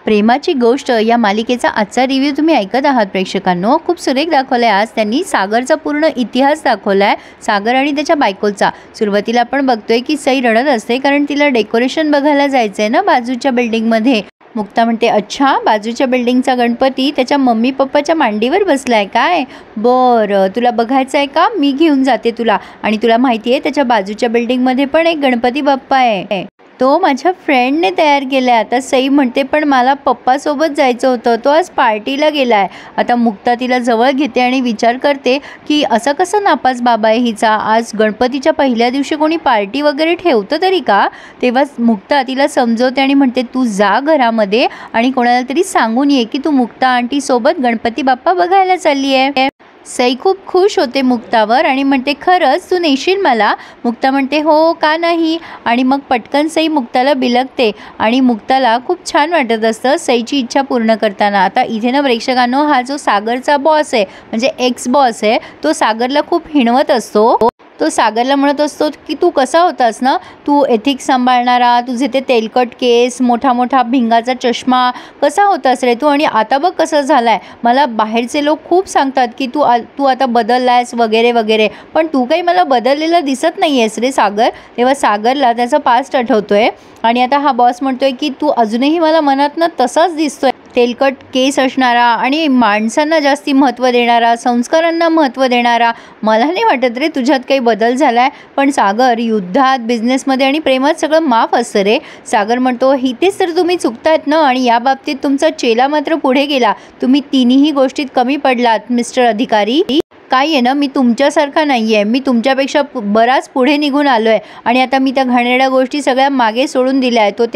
प्रेमाची गोष्ट या मालिकेचा आजचा रिव्ह्यू तुम्ही ऐकत आहात प्रेक्षकांनो। खूप सुरेख दाखवलाय आज त्यांनी सागरचा पूर्ण इतिहास दाखवलाय, सागर आणि त्याच्या बायकोचा। सुरुवातीला आपण बघतोय की सई रडत असते कारण तिला डेकोरेशन बघायला जायचंय ना बाजूच्या बिल्डिंग मध्ये। मुक्ता म्हणते अच्छा बाजूच्या बिल्डिंगचा गणपती त्याच्या मम्मी पप्पाच्या मांडीवर बसलाय काय, बरं तुला बघायचं आहे का, मी घेऊन जाते तुला। आणि तुला माहिती आहे त्याच्या बाजूच्या बिल्डिंग मध्ये पण एक गणपती बाप्पा आहे, तो माझ्या फ्रेंडने तयार केलाय। आता सई म्हणते पण मला पप्पासोबत जायचं होतं, तो आज पार्टीला गेलाय। आता मुक्ता तिला जवळ घेते आणि विचार करते की असं कसं नापास बाबा आहे हिचा, आज गणपतीच्या पहिल्या दिवशी कोणी पार्टी वगैरे ठेवतं तरी का। तेव्हा मुक्ता तिला समजवते आणि म्हणते तू जा घरामध्ये आणि कोणाला तरी सांगून ये की तू मुक्ता आंटी सोबत गणपती बाप्पा बघायला चालली आहे। सई खूप खुश होते मुक्तावर आणि म्हणते खरंच तू नेशील मला। मुक्ता म्हणते हो का नाही, आणि मग पटकन सई मुक्ताला बिलगते आणि मुक्ताला खूप छान वाटत असतं सईची इच्छा पूर्ण करताना। आता इथे ना प्रेक्षकांनो, हा जो सागरचा बॉस आहे म्हणजे एक्स बॉस आहे, तो सागरला खूप हिणवत असतो। तो सागरला म्हणत असतो की तू कसा होतास ना, तू एथिक्स सांभाळणारा, तुझे ते तेलकट केस, मोठा मोठा भिंगाचा चष्मा, कसा होतास रे तू, आणि आता बघ कसं झालाय। मला बाहेरचे लोक खूप सांगतात की तू आता बदललायस वगैरे वगैरे, पण तू काही मला बदललेला दिसत नाही आहेस रे सागर। तेव्हा सागरला त्याचा पास्ट आठवतोय आणि आता हा बॉस म्हणतोय की तू अजूनही मला मनात ना तसाच दिसतोय, तेलकट केस असणारा आणि माणसांना जास्ती महत्त्व देणारा, संस्कारांना महत्त्व देणारा। मला नाही वाटत रे तुझ्यात काही बदल झालाय, पण सागर युद्धात, बिझनेसमध्ये आणि प्रेमात सगळं माफ असतं रे। सागर म्हणतो इथेच तर तुम्ही चुकतायत ना, आणि या बाबतीत तुमचा चेला मात्र पुढे गेला, तुम्ही तिन्ही गोष्टीत कमी पडलात मिस्टर अधिकारी। काय आहे ना, मी तुमच्यासारखा नाही आहे, मी तुमच्यापेक्षा बराच पुढे निघून आलो आहे आणि आता मी त्या घाणेरड्या गोष्टी सगळ्या मागे सोडून दिल्या आहेत, तो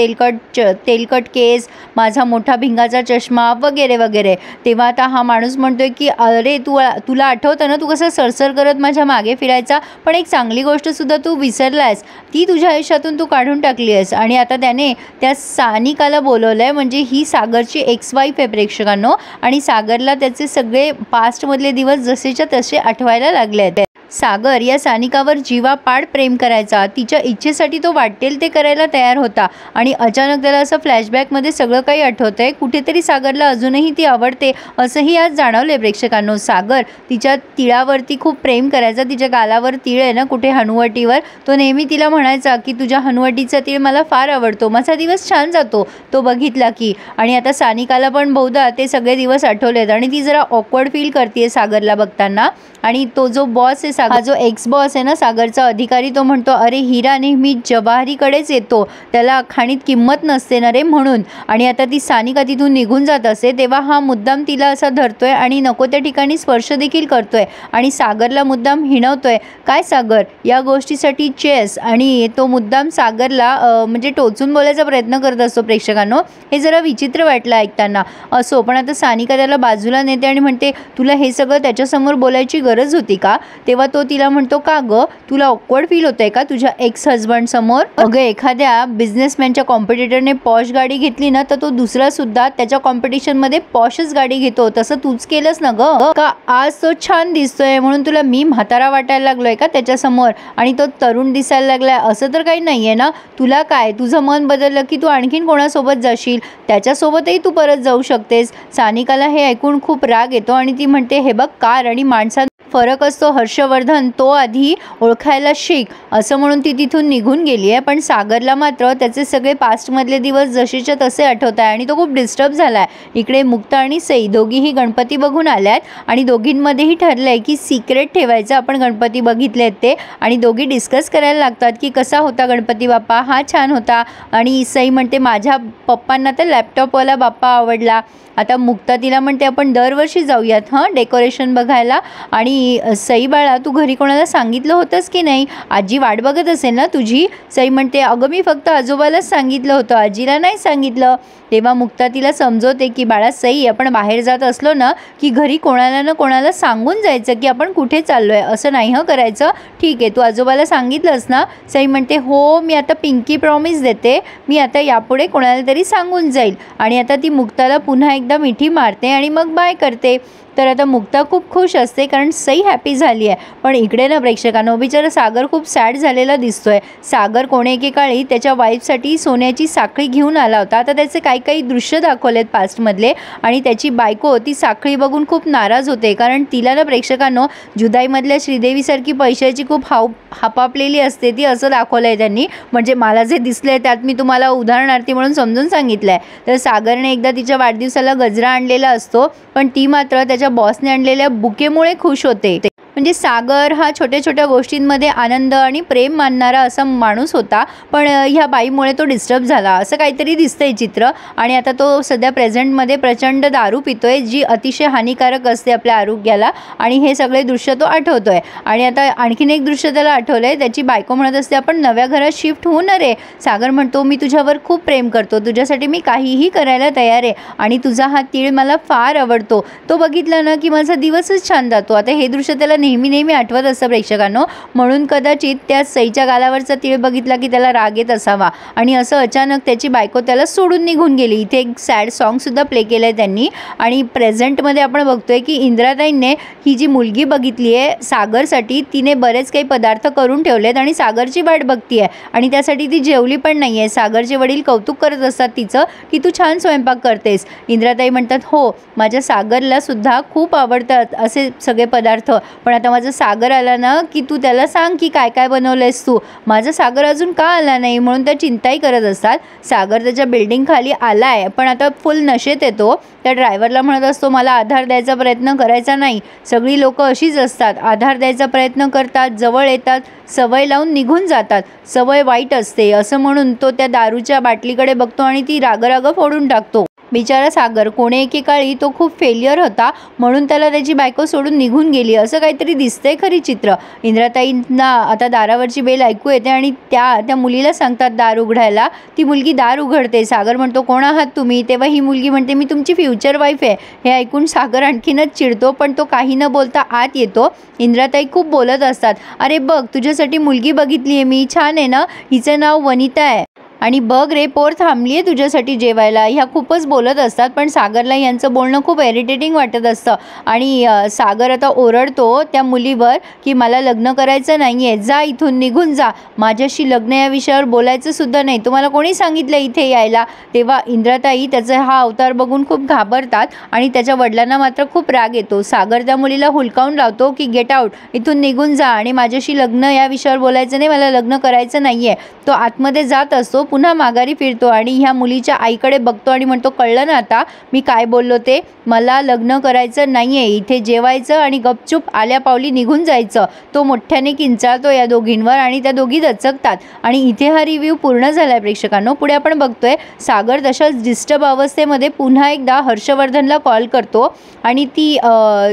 तेलकट केस, माझा मोठा भिंगाचा चष्मा वगैरे वगैरे। तेव्हा आता हा माणूस म्हणतोय की अरे तुला आठवतं ना तू कसं सरसर करत माझ्या मागे फिरायचा, पण एक चांगली गोष्टसुद्धा तू विसरलायस, ती तुझ्या आयुष्यातून तू काढून टाकली आहेस। आणि आता त्याने त्या सानिकाला बोलवलं आहे, म्हणजे ही सागरची एक्स वाईफ आहे प्रेक्षकांनो, आणि सागरला त्याचे सगळे पास्टमधले दिवस जसेच्या तसे आठवायला लागले आहेत। सागर या सानिकावर जीवापाड प्रेम करायचा, तिच्या इच्छेसाठी तो वाटेल ते करायला तयार होता, आणि अचानक त्याला असं फ्लॅशबॅकमध्ये सगळं काही आठवतंय। कुठेतरी सागरला अजूनही ती आवडते असंही आज जाणवले प्रेक्षकांनो। सागर तिच्या तिळावरती खूप प्रेम करायचा, तिच्या गालावर तीळ आहे ना कुठे हनुवटीवर, तो नेहमी तिला म्हणायचा की तुझ्या हनुवटीचा तीळ मला फार आवडतो, माझा दिवस छान जातो तो बघितला की। आणि आता सानिकाला पण बहुधा ते सगळे दिवस आठवलेत आणि ती जरा ऑकवर्ड फील करते सागरला बघताना। आणि तो जो बॉस आहे, हा जो एक्स बॉस आहे ना सागरचा अधिकारी, तो म्हणतो अरे हिरा नेहमी जवाहरीकडेच येतो, त्याला खाणीत किंमत नसते ना रे म्हणून। आणि आता ती सानिका तिथून निघून जात असते तेव्हा हा मुद्दाम तिला असा धरतोय आणि नको त्या ठिकाणी स्पर्श देखील करतोय आणि सागरला मुद्दाम हिणवतोय। काय सागर या गोष्टीसाठी चेस, आणि तो मुद्दाम सागरला म्हणजे टोचून बोलायचा प्रयत्न करत असतो प्रेक्षकांनो। हे जरा विचित्र वाटलं ऐकताना। असो, पण आता सानिका त्याला बाजूला नेते आणि म्हणते तुला हे सगळं त्याच्यासमोर बोलायची गरज होती का। तेव्हा तो तिला म्हणतो का ग, तुला ऑकवर्ड फील होतंय का तुझ्या एक्स हजबंड समोर। अगं एखाद्या बिझनेसमॅनच्या कॉम्पिटिटरने पॉश गाडी घेतली ना तर तो दुसरा सुद्धा त्याच्या कॉम्पिटिशनमध्ये पॉशच गाडी घेतो, तसं तूच केलंस ना ग। का आज तो छान दिसतोय म्हणून तुला मी म्हातारा वाटायला लागलोय का त्याच्यासमोर, आणि तो तरुण दिसायला लागलाय असं तर काही नाहीये ना। तुला काय, तुझं मन बदललं की तू आणखीन कोणासोबत जाशील, त्याच्यासोबतही तू परत जाऊ शकतेस। सानिकाला हे ऐकून खूप राग येतो आणि ती म्हणते हे बघ, कार आणि माणसात फरक असतो हर्षवर्धन, तो आधी ओळखायला शिक, असं म्हणून ती तिथून निघून गेली आहे। पण सागरला मात्र त्याचे सगळे पास्टमधले दिवस जसेच्या तसे आठवत आहे आणि तो खूप डिस्टर्ब झाला आहे। इकडे मुक्ता आणि सई दोघीही गणपती बघून आल्यात आणि दोघींमध्येही ठरलंय की सिक्रेट ठेवायचं आपण गणपती बघितलेत ते, आणि दोघी डिस्कस करायला लागतात की कसा होता गणपती बाप्पा, हा छान होता। आणि सई म्हणते माझ्या पप्पांना तर लॅपटॉपवाला बाप्पा आवडला। आता मुक्ता तिला म्हणते आपण दरवर्षी जाऊयात हां डेकोरेशन बघायला, आणि सई बाळा तू घरी कोणाला सांगितलं होतंस की नाही, आजी वाट बघत असेल ना तुझी। सई म्हणते अगं मी फक्त आजोबालाच सांगितलं होतं, आजीला नाही सांगितलं। तेव्हा मुक्ता तिला समजवते की बाळा सई, आपण बाहेर जात असलो ना की घरी कोणाला ना कोणाला सांगून जायचं की आपण कुठे चाललो आहे, असं नाही हं करायचं, ठीक आहे तू आजोबाला सांगितलंस ना। सई म्हणते हो मी आता पिंकी प्रॉमिस देते, मी आता यापुढे कोणाला तरी सांगून जाईल। आणि आता ती मुक्ताला पुन्हा एकदा मिठी मारते आणि मग बाय करते। तर आता मुक्ता खूप खुश असते कारण सई हॅपी झाली आहे। पण इकडे ना प्रेक्षकांनो, बिचारा सागर खूप सॅड झालेला दिसतोय। सागर कोणे एकेकाळी त्याच्या वाईफसाठी सोन्याची साखळी घेऊन आला होता। आता त्याचे काही दृश्य दाखवलेत पास्टमधले आणि त्याची बायको ती साखळी बघून खूप नाराज होते कारण तिला ना प्रेक्षकांनो जुदाईमधल्या श्रीदेवीसारखी पैशाची खूप हापापलेली असते ती, असं दाखवलंय त्यांनी। म्हणजे मला जे दिसलंय त्यात मी तुम्हाला उदाहरणार्थी म्हणून समजून सांगितलंय। तर सागरने एकदा तिच्या वाढदिवसाला गजरा आणलेला असतो, पण ती मात्र त्याच्या बॉसने आणलेल्या बुकेमुळे खुश होते। म्हणजे सागर हा छोट्या छोट्या गोष्टींमध्ये आनंद आणि प्रेम मानणारा असा माणूस होता, पण ह्या बाईमुळे तो डिस्टर्ब झाला असं काहीतरी दिसतंय चित्र। आणि आता तो सध्या प्रेझेंटमध्ये प्रचंड दारू पितोय, जी अतिशय हानिकारक असते आपल्या आरोग्याला। आणि हे सगळे दृश्य तो आठवतोय। आणि आता आणखीन एक दृश्य त्याला आठवलंय, त्याची बायको म्हणत असते आपण नव्या घरात शिफ्ट होऊ ना रे। सागर म्हणतो मी तुझ्यावर खूप प्रेम करतो, तुझ्यासाठी मी काहीही करायला तयार आहे आणि तुझा हा तीळ मला फार आवडतो, तो बघितला ना की माझा दिवसच छान जातो। आता हे दृश्य त्याला नेहमी आठवत असतं प्रेक्षकांनो, म्हणून कदाचित त्या सईच्या गालावरचा तीळ बघितला की त्याला राग येत असावा आणि असं अचानक त्याची बायको त्याला सोडून निघून गेली। इथे एक सॅड सॉन्ग सुद्धा प्ले केलंय त्यांनी। आणि प्रेझेंटमध्ये आपण बघतोय की इंद्राताईंने ही जी मुलगी बघितली आहे सागरसाठी, तिने बरेच काही पदार्थ करून ठेवलेत आणि सागरची वाट बघतीये आणि त्यासाठी ती जेवली पण नाहीये। सागरचे वडील कौतुक करत असतात तिचं की तू छान स्वयंपाक करतेस। इंद्राताई म्हणतात हो, माझ्या सागरला सुद्धा खूप आवडतात असे सगळे पदार्थ, पण आता माझा सागर आला ना की तू त्याला सांग की काय काय बनवलंयस तू, माझा सागर अजून का आला नाही म्हणून त्या चिंताही करत असतात। सागर त्याच्या बिल्डिंग खाली आलाय, पण आता फुल नशेत येतो। त्या ड्रायव्हरला म्हणत असतो मला आधार द्यायचा प्रयत्न करायचा नाही, सगळी लोक अशीच असतात, आधार द्यायचा प्रयत्न करतात, जवळ येतात, सवय लावून निघून जातात, सवय वाईट असते असं म्हणून तो त्या दारूच्या बाटलीकडे बघतो आणि ती राग फोडून टाकतो। बिचारा सागर कोणे एकेकाळी तो खूप फेलियर होता म्हणून त्याला त्याची बायको सोडून निघून गेली असं काहीतरी दिसतंय खरी चित्र। इंद्राताईंना आता दारावरची बेल ऐकू येते आणि त्या मुलीला सांगतात दार उघडायला। ती मुलगी दार उघडते। सागर म्हणतो कोण आहात तुम्ही, तेव्हा ही मुलगी म्हणते मी तुमची फ्युचर वाईफ आहे। हे ऐकून सागर आणखीनच चिडतो, पण तो काही न बोलता आत येतो। इंद्राताई खूप बोलत असतात, अरे बघ तुझ्यासाठी मुलगी बघितली आहे मी, छान आहे ना, हिचं नाव वनिता आहे आणि बघ रे पोर थांबली आहे तुझ्यासाठी जेवायला। ह्या खूपच बोलत असतात, पण सागरला यांचं बोलणं खूप इरिटेटिंग वाटत असतं आणि सागर आता ओरडतो त्या मुलीवर की मला लग्न करायचं नाही आहे, जा इथून निघून जा, माझ्याशी लग्न या विषयावर बोलायचं सुद्धा नाही, तुम्हाला कोणी सांगितलं इथे यायला। तेव्हा इंद्राताई त्याचा हा अवतार बघून खूप घाबरतात आणि त्याच्या वडिलांना मात्र खूप राग येतो। सागर त्या मुलीला हुलकावून लावतो की गेट आउट, इथून निघून जा आणि माझ्याशी लग्न या विषयावर बोलायचं नाही, मला लग्न करायचं नाही आहे। तो आतमध्ये जात असतो, पुन्हा माघारी फिरतो आणि ह्या मुलीच्या आईकडे बघतो आणि म्हणतो कळलं ना आता मी काय बोललो ते, मला लग्न करायचं नाही आहे, इथे जेवायचं आणि गपचूप आल्या पावली निघून जायचं। तो मोठ्याने किंचाळतो या दोघींवर आणि त्या दोघी दचकतात आणि इथे हा रिव्ह्यू पूर्ण झाला आहे प्रेक्षकांनो। पुढे आपण बघतोय सागर तशाच डिस्टर्ब अवस्थेमध्ये पुन्हा एकदा हर्षवर्धनला कॉल करतो आणि ती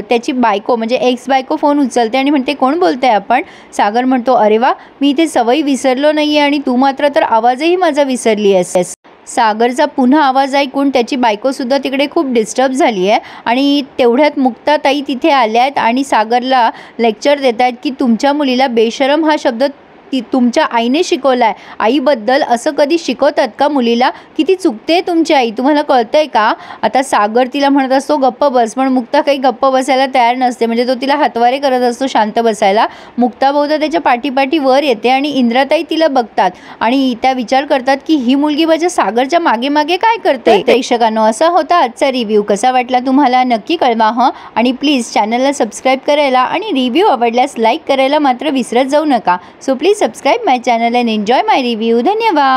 त्याची बायको म्हणजे एक्स बायको फोन उचलते आणि म्हणते कोण बोलतंय आपण। सागर म्हणतो अरे वा, मी इथे सवयी विसरलो नाहीये आणि तू मात्र तर आवाजही माझा विसरली आहेस। सागरचा पुन्हा आवाज ऐकून त्याची बायको सुद्धा तिकडे खूप डिस्टर्ब झाली आहे आणि तेवढ्यात मुक्ताताई तिथे आल्या आहेत आणि सागरला लेक्चर देत आहेत की तुमच्या मुलीला बेशरम हा शब्द तुमच्या आईने शिकवला आहे, आईबद्दल असं कधी शिकवतात का मुलीला, किती चुकते तुमची आई, तुम्हाला कळतंय का। आता सागर तिला म्हणत असतो गप्प बस, पण मुक्ता काही गप्प बसायला तयार नसते, म्हणजे तो तिला हातवारे करत असतो शांत बसायला। मुक्ता बहुधा त्याच्या पाठी वर येते आणि इंद्राताई तिला बघतात आणि त्या विचार करतात की ही मुलगी माझ्या सागरच्या मागे काय करते। प्रेक्षकांनो असा होता आजचा रिव्ह्यू, कसा वाटला तुम्हाला नक्की कळवा हं, आणि प्लीज चॅनलला सबस्क्राईब करायला आणि रिव्ह्यू आवडल्यास लाईक करायला मात्र विसरत जाऊ नका। So please subscribe my channel and enjoy my review. धन्यवाद।